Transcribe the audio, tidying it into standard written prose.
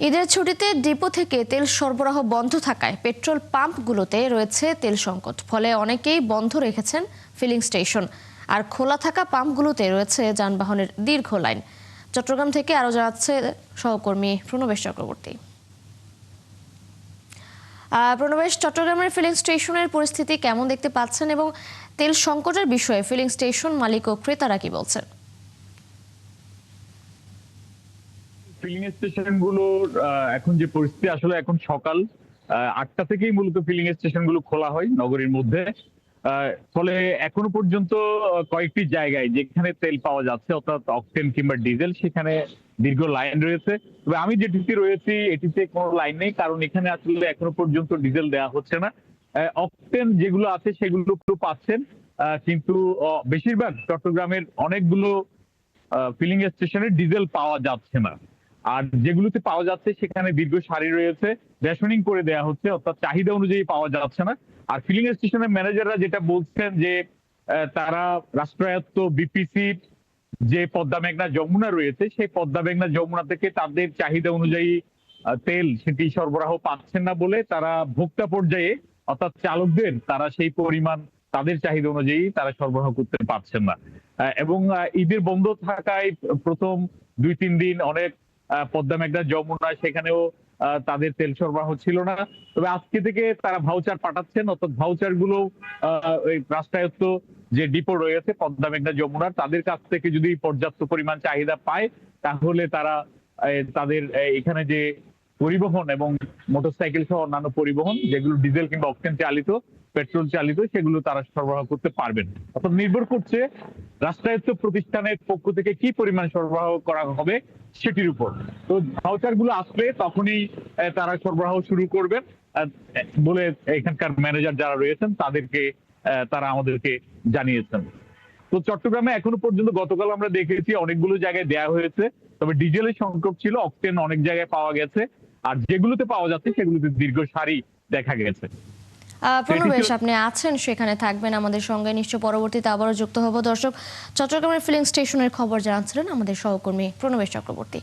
ঈদের ছুটিতে ডিপো থেকে তেল সরবরাহ বন্ধ থাকায় পেট্রোল পাম্পগুলোতে রয়েছে তেল সংকট। ফলে অনেকেই বন্ধ রেখেছেন ফিলিং স্টেশন। আর খোলা থাকা পাম্পগুলোতে রয়েছে যানবাহনের দীর্ঘ লাইন। চট্টগ্রাম থেকে আরো জানাচ্ছে সহকর্মী প্রণবেশ চক্রবর্তী। প্রণবেশ, চট্টগ্রামের ফিলিং স্টেশনের পরিস্থিতি কেমন দেখতে পাচ্ছেন এবং তেল সংকটের বিষয়ে ফিলিং স্টেশন মালিক ও ক্রেতারা কি বলছেন? ফিলিং স্টেশন গুলোর এখন যে পরিস্থিতি, আসলে এখন সকাল 8টা থেকেই মূলত ফিলিং স্টেশন গুলো খোলা হয় নগরীর মধ্যে। ফলে এখনো পর্যন্ত কয়েকটি জায়গায় যেখানে তেল পাওয়া যাচ্ছে, অর্থাৎ অকটেন কিংবা ডিজেল, সেখানে দীর্ঘ লাইন রয়েছে। তবে আমি যেটিতে রয়েছি এটিতে কোনো লাইন নেই, কারণ এখানে আসলে এখনো পর্যন্ত ডিজেল দেওয়া হচ্ছে না। অকটেন যেগুলো আছে সেগুলো পাচ্ছেন, কিন্তু বেশিরভাগ চট্টগ্রামের অনেকগুলো ফিলিং স্টেশনে ডিজেল পাওয়া যাচ্ছে না। আর যেগুলোতে পাওয়া যাচ্ছে সেখানে দীর্ঘ সারি রয়েছে, রেশনিং করে দেওয়া হচ্ছে, অর্থাৎ চাহিদা অনুযায়ী পাওয়া যাচ্ছে না। আর ফিলিং স্টেশনের ম্যানেজাররা যেটা বলছেন যে তারা রাষ্ট্রায়ত্ত বিপিসি যে পদ্মা মেঘনা যমুনা রয়েছে, সেই পদ্মা মেঘনা যমুনা থেকে তাদের চাহিদা অনুযায়ী তেল সেটি সরবরাহ পাচ্ছেন না বলে তারা ভোক্তা পর্যায়ে, অর্থাৎ চালকদের, তারা সেই পরিমাণ তাদের চাহিদা অনুযায়ী তারা সরবরাহ করতে পারছেন না। এবং ঈদের বন্ধ থাকায় প্রথম 2-3 দিন অনেক পদ্মা মেঘনা যমুনা সেখানেও তাদের তেল সরবরাহ ছিল না। তবে আজকে থেকে তারা ভাউচার পাঠাচ্ছেন, অর্থাৎ ভাউচার গুলো ওই রাষ্ট্রায়ত্ত যে ডিপো রয়েছে পদ্মা মেঘনা যমুনার, তাদের কাছ থেকে যদি পর্যাপ্ত পরিমাণ চাহিদা পায় তাহলে তারা তাদের এখানে যে পরিবহন এবং মোটরসাইকেল সহ অন্যান্য পরিবহন যেগুলো ডিজেল কিংবা অকটেন চালিত, পেট্রোল চালিত, সেগুলো তারা সরবরাহ করতে পারবেন। অর্থাৎ নির্ভর করছে রাষ্ট্রায়ত্ত প্রতিষ্ঠানের পক্ষ থেকে কি পরিমাণ সরবরাহ করা হবে সেটির উপর। তো ভাউচার গুলো আসলে তখনই তারা সরবরাহ শুরু করবেন বলে এখানকার ম্যানেজার যারা রয়েছেন তাদেরকে তারা আমাদেরকে জানিয়েছেন। তো চট্টগ্রামে এখনো পর্যন্ত গতকাল আমরা দেখেছি অনেকগুলো জায়গায় দেয়া হয়েছে, তবে ডিজেলের সংকট ছিল, অকটেন অনেক জায়গায় পাওয়া গেছে, আর যেগুলোতে পাওয়া যাচ্ছে সেগুলোতে দীর্ঘ সারি দেখা গেছে। প্রণবেশ, আপনি আছেন, সেখানে থাকবেন আমাদের সঙ্গে, নিশ্চয় পরবর্তীতে আবারও যুক্ত হব। দর্শক, চট্টগ্রামের ফিলিং স্টেশনের খবর জানাচ্ছিলেন আমাদের সহকর্মী প্রণবেশ চক্রবর্তী।